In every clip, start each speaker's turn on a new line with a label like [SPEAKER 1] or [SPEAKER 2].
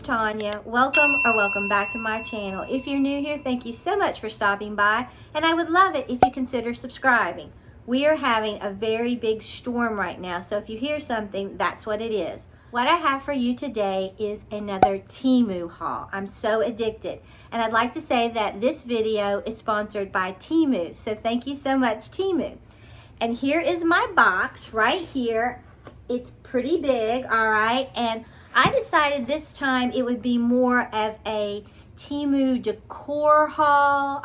[SPEAKER 1] Tanya. Welcome back to my channel. If you're new here, thank you so much for stopping by, and I would love it if you consider subscribing. We are having a very big storm right now, so if you hear something, that's what it is. What I have for you today is another Temu haul. I'm so addicted, and I'd like to say that this video is sponsored by Temu, so thank you so much, Temu. And here is my box right here. It's pretty big, all right, and I decided this time it would be more of a Temu Decor haul,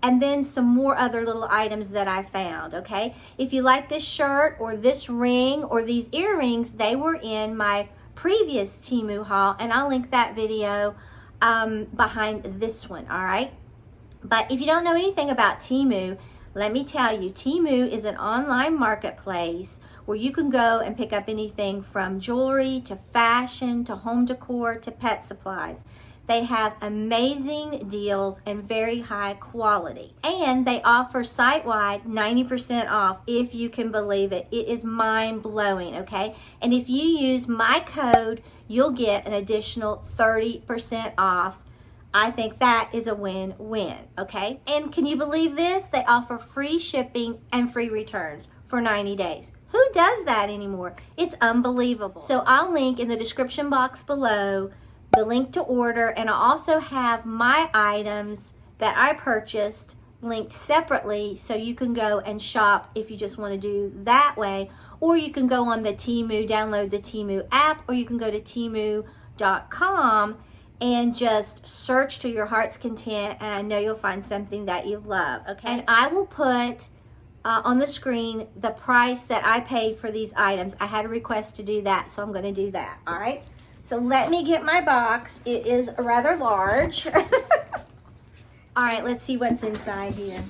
[SPEAKER 1] and then some more other little items that I found, okay? If you like this shirt or this ring or these earrings, they were in my previous Temu haul, and I'll link that video behind this one, all right? But if you don't know anything about Temu, let me tell you, Temu is an online marketplace where you can go and pick up anything from jewelry to fashion to home decor to pet supplies. They have amazing deals and very high quality. And they offer site-wide 90% off, if you can believe it. It is mind-blowing, okay? And if you use my code, you'll get an additional 30% off. I think that is a win-win, okay? And can you believe this? They offer free shipping and free returns for 90 days. Who does that anymore? It's unbelievable. So I'll link in the description box below the link to order, and I also have my items that I purchased linked separately, so you can go and shop if you just want to do that way, or you can go on the Temu, download the Temu app, or you can go to temu.com and just search to your heart's content, and I know you'll find something that you love, okay? And I will put on the screen the price that I paid for these items. I had a request to do that, so I'm going to do that, all right? So let me get my box. It is rather large. All right, let's see what's inside here.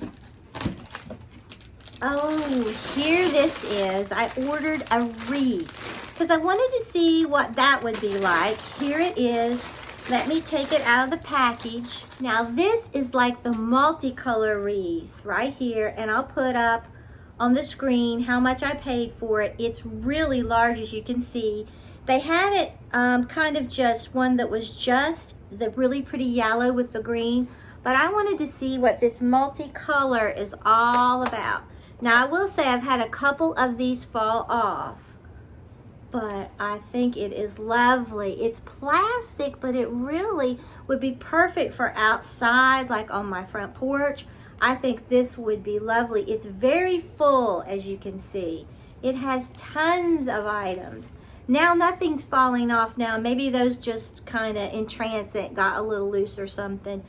[SPEAKER 1] Oh, here this is. I ordered a wreath because I wanted to see what that would be like. Here it is. Let me take it out of the package. Now this is like the multicolor wreath right here, and I'll put up on the screen how much I paid for it. It's really large, as you can see. They had it kind of just one that was just the really pretty yellow with the green, but I wanted to see what this multicolor is all about. Now I will say I've had a couple of these fall off, but I think it is lovely. It's plastic, but it really would be perfect for outside, like on my front porch. I think this would be lovely. It's very full, as you can see. It has tons of items. Now nothing's falling off now. Maybe those just kind of in transit got a little loose or something.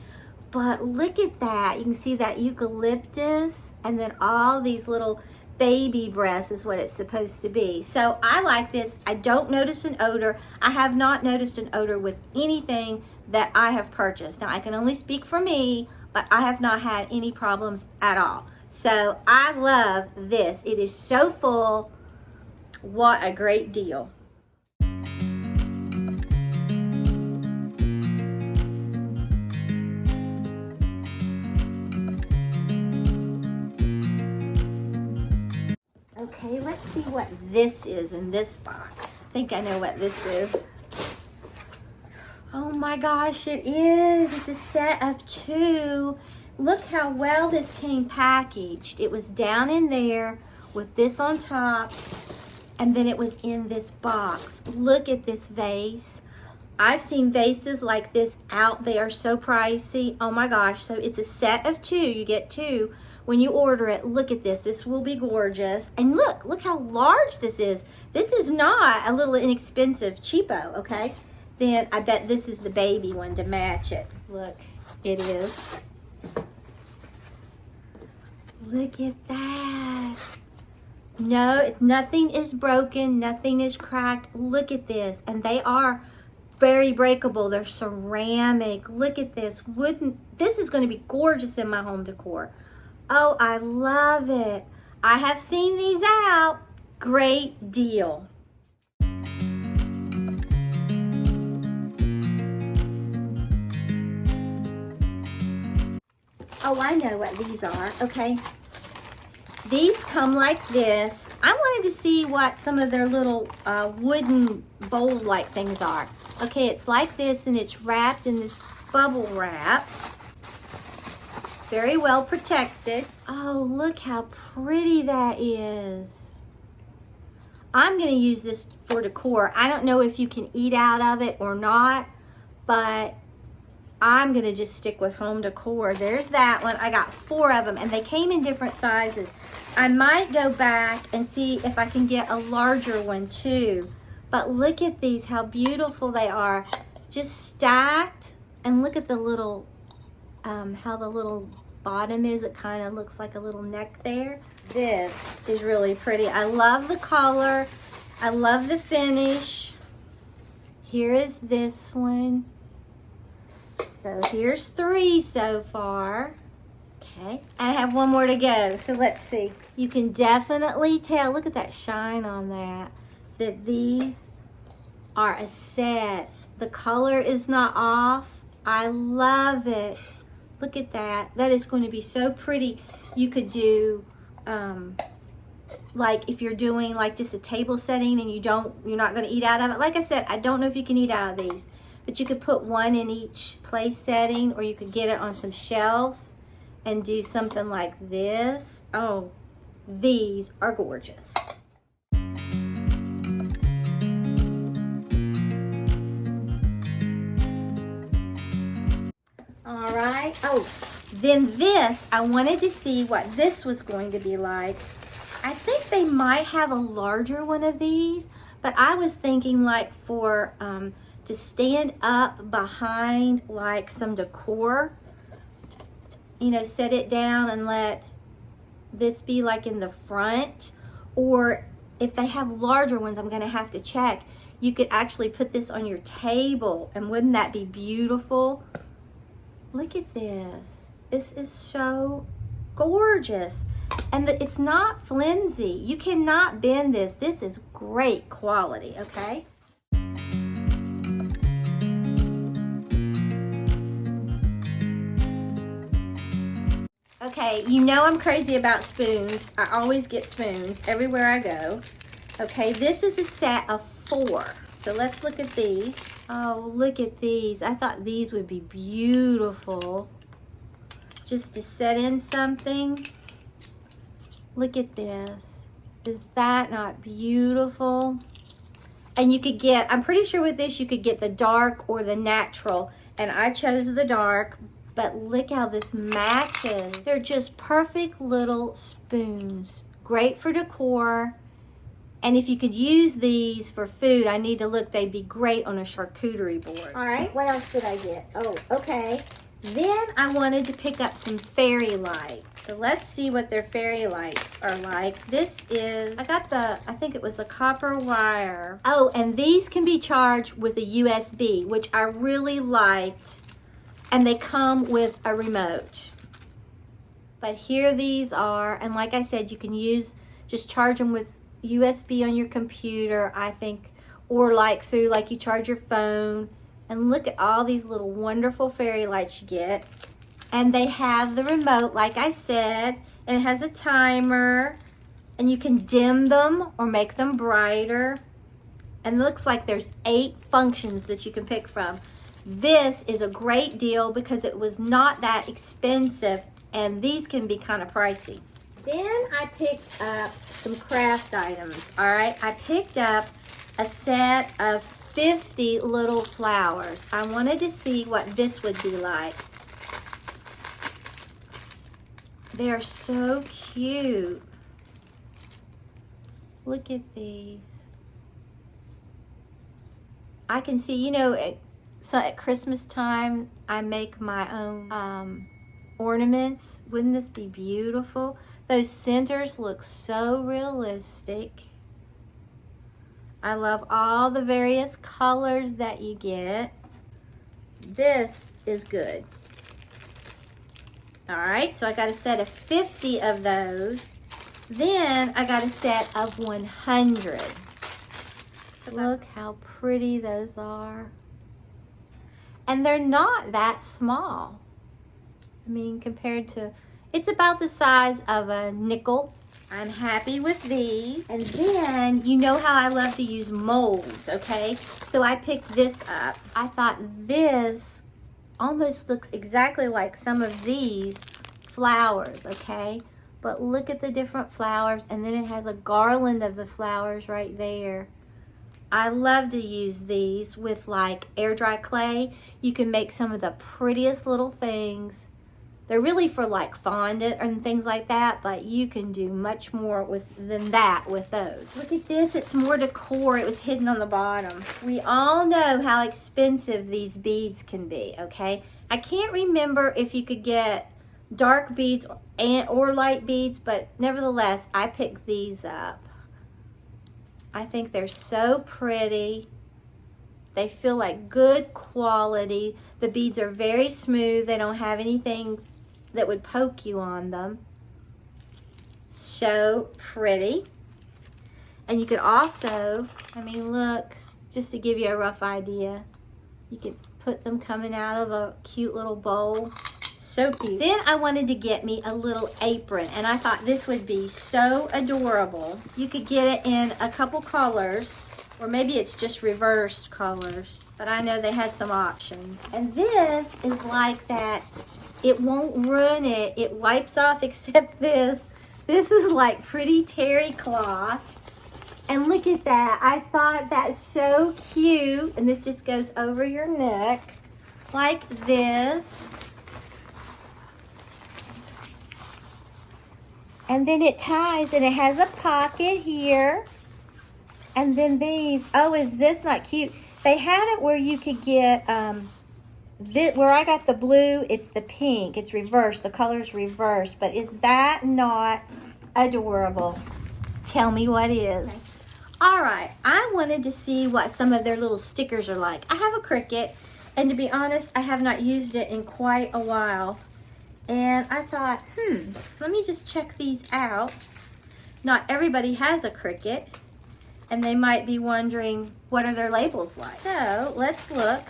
[SPEAKER 1] But look at that. You can see that eucalyptus and then all these little baby breaths is what it's supposed to be. So I like this. I don't notice an odor. I have not noticed an odor with anything that I have purchased. Now I can only speak for me, but I have not had any problems at all. So I love this. It is so full. What a great deal. Okay, let's see what this is in this box. I think I know what this is. Oh my gosh, it is. It's a set of 2. Look how well this came packaged. It was down in there with this on top, and then it was in this box. Look at this vase. I've seen vases like this out. They are so pricey. Oh my gosh. So it's a set of 2. You get 2 when you order it. Look at this. This will be gorgeous. And look how large this is. This is not a little inexpensive cheapo, okay? Then I bet this is the baby one to match it. Look, it is. Look at that. No, nothing is broken. Nothing is cracked. Look at this. And they are very breakable. They're ceramic. Look at this. Wooden. This is going to be gorgeous in my home decor. Oh, I love it. I have seen these out. Great deal. Oh, I know what these are, okay? These come like this. I wanted to see what some of their little wooden bowl-like things are. Okay, it's like this, and it's wrapped in this bubble wrap. Very well protected. Oh, look how pretty that is. I'm gonna use this for decor. I don't know if you can eat out of it or not, but I'm gonna just stick with home decor. There's that one. I got 4 of them, and they came in different sizes. I might go back and see if I can get a larger one too. But look at these, how beautiful they are. Just stacked, and look at the little, how the little bottom is. It kind of looks like a little neck there. This is really pretty. I love the color. I love the finish. Here is this one. So here's 3 so far. Okay, I have 1 more to go, so let's see. You can definitely tell, look at that shine on that these are a set. The color is not off. I love it. Look at that. That is going to be so pretty. You could do, like if you're doing like just a table setting and you're not going to eat out of it. Like I said, I don't know if you can eat out of these. But you could put 1 in each place setting, or you could get it on some shelves and do something like this. Oh, these are gorgeous. All right. Oh, then this, I wanted to see what this was going to be like. I think they might have a larger one of these, but I was thinking like for, to stand up behind like some decor, you know, set it down and let this be like in the front. Or if they have larger ones, I'm gonna have to check. You could actually put this on your table, and wouldn't that be beautiful? Look at this. This is so gorgeous. And it's not flimsy. You cannot bend this. This is great quality, okay? Okay, you know I'm crazy about spoons. I always get spoons everywhere I go. Okay, this is a set of 4. So let's look at these. Oh, look at these. I thought these would be beautiful. Just to set in something. Look at this. Is that not beautiful? And you could get, I'm pretty sure with this you could get the dark or the natural. And I chose the dark. But look how this matches. They're just perfect little spoons. Great for decor. And if you could use these for food, I need to look, they'd be great on a charcuterie board. All right, what else did I get? Oh, okay. Then I wanted to pick up some fairy lights. So let's see what their fairy lights are like. This is, I got I think it was the copper wire. Oh, and these can be charged with a USB, which I really liked. And they come with a remote. But here these are, and like I said, you can just charge them with USB on your computer, I think, or like through, like you charge your phone. And look at all these little wonderful fairy lights you get. And they have the remote, like I said, and it has a timer, and you can dim them or make them brighter. And it looks like there's 8 functions that you can pick from. This is a great deal because it was not that expensive, and these can be kind of pricey. Then I picked up some craft items, all right? I picked up a set of 50 little flowers. I wanted to see what this would be like. They're so cute. Look at these. I can see, you know, so at Christmas time, I make my own ornaments. Wouldn't this be beautiful? Those centers look so realistic. I love all the various colors that you get. This is good. All right, so I got a set of 50 of those. Then I got a set of 100. Look how pretty those are. And they're not that small. I mean, compared to, it's about the size of a nickel. I'm happy with these. And then, you know how I love to use molds, okay? So I picked this up. I thought this almost looks exactly like some of these flowers, okay? But look at the different flowers, and then it has a garland of the flowers right there. I love to use these with like air dry clay. You can make some of the prettiest little things. They're really for like fondant and things like that, but you can do much more than that with those. Look at this, it's more decor. It was hidden on the bottom. We all know how expensive these beads can be, okay? I can't remember if you could get dark beads or light beads, but nevertheless, I picked these up. I think they're so pretty. They feel like good quality. The beads are very smooth. They don't have anything that would poke you on them. So pretty. And you could also, I mean, look, just to give you a rough idea, you could put them coming out of a cute little bowl. So cute. Then I wanted to get me a little apron, and I thought this would be so adorable. You could get it in a couple colors, or maybe it's just reversed colors, but I know they had some options. And this is like that. It won't ruin it. It wipes off, except this. This is like pretty terry cloth. And look at that. I thought that's so cute. And this just goes over your neck like this. And then it ties, and it has a pocket here. And then these, oh, is this not cute? They had it where you could get, where I got the blue, it's the pink. It's reversed. The color's reversed. But is that not adorable? Tell me what is. Okay. All right. I wanted to see what some of their little stickers are like. I have a Cricut, and to be honest, I have not used it in quite a while. And I thought, let me just check these out. Not everybody has a Cricut, and they might be wondering, what are their labels like? So let's look.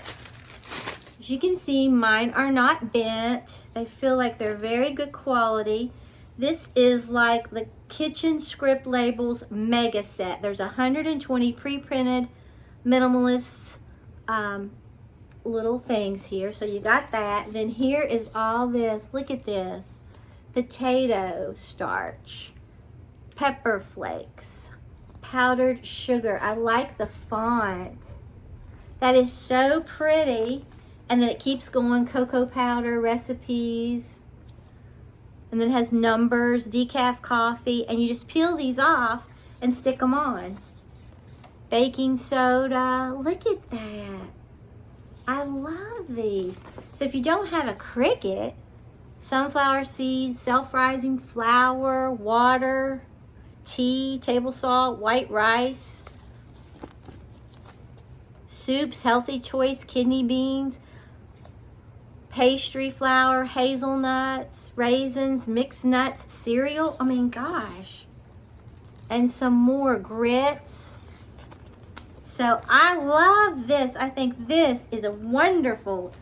[SPEAKER 1] As you can see, mine are not bent. They feel like they're very good quality. This is like the Kitchen Script Labels Mega Set. There's 120 pre-printed minimalist little things here. So you got that. Then here is all this. Look at this. Potato starch, pepper flakes, powdered sugar. I like the font. That is so pretty. And then it keeps going. Cocoa powder, recipes. And then it has numbers, decaf coffee. And you just peel these off and stick them on. Baking soda. Look at that. I love these. So if you don't have a Cricut, sunflower seeds, self-rising flour, water, tea, table salt, white rice, soups, healthy choice, kidney beans, pastry flour, hazelnuts, raisins, mixed nuts, cereal. I mean, gosh. And some more grits. So I love this. I think this is a wonderful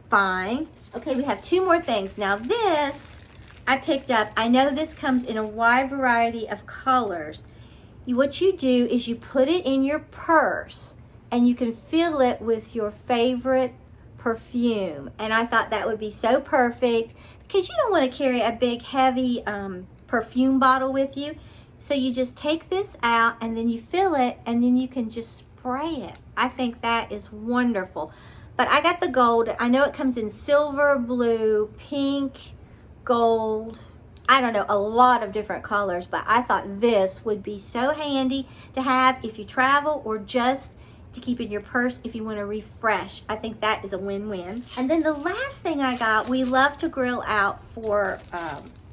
[SPEAKER 1] find. Okay, we have two more things. Now this I picked up. I know this comes in a wide variety of colors. What you do is you put it in your purse, and you can fill it with your favorite perfume. And I thought that would be so perfect, because you don't want to carry a big heavy perfume bottle with you. So you just take this out, and then you fill it, and then you can just spray it. I think that is wonderful. But I got the gold. I know it comes in silver, blue, pink, gold. I don't know, a lot of different colors. But I thought this would be so handy to have if you travel, or just to keep in your purse if you want to refresh. I think that is a win-win. And then the last thing I got, we love to grill out for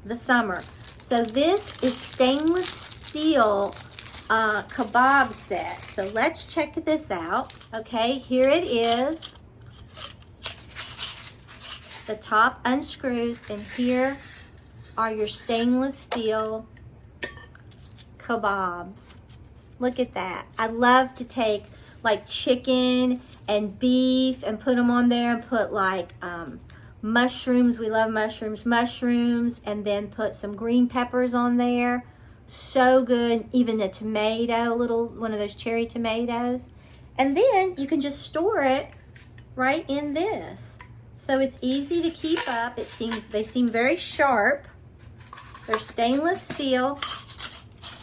[SPEAKER 1] the summer. So this is stainless steel kebab set. So let's check this out. Okay, here it is. The top unscrews, and here are your stainless steel kebabs. Look at that. I love to take like chicken and beef and put them on there, and put like mushrooms. We love mushrooms, and then put some green peppers on there. So good. Even a tomato, one of those cherry tomatoes. And then you can just store it right in this. So it's easy to keep up. They seem very sharp. They're stainless steel.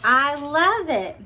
[SPEAKER 1] I love it.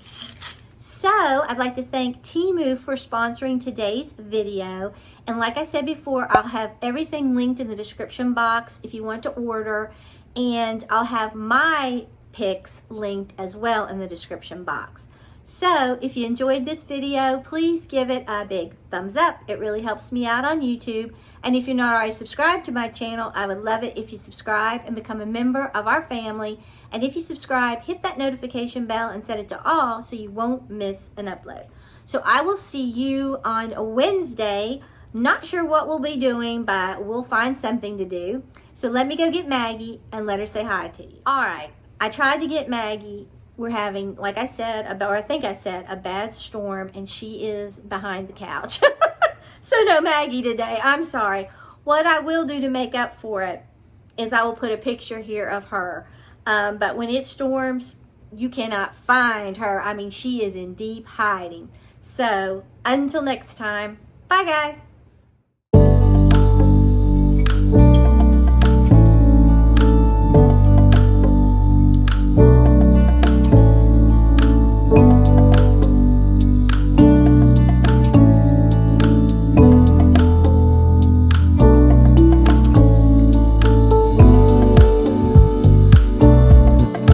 [SPEAKER 1] So I'd like to thank Temu for sponsoring today's video. And like I said before, I'll have everything linked in the description box if you want to order. And I'll have my pics linked as well in the description box. So if you enjoyed this video, please give it a big thumbs up. It really helps me out on YouTube. And if you're not already subscribed to my channel, I would love it if you subscribe and become a member of our family. And if you subscribe, hit that notification bell and set it to all so you won't miss an upload. So I will see you on a Wednesday. Not sure what we'll be doing, but we'll find something to do. So let me go get Maggie and let her say hi to you. All right, I tried to get Maggie. We're having, like I said, or I think I said, a bad storm, and she is behind the couch. So no Maggie today. I'm sorry. What I will do to make up for it is I will put a picture here of her. But when it storms, you cannot find her. I mean, she is in deep hiding. So until next time, bye guys.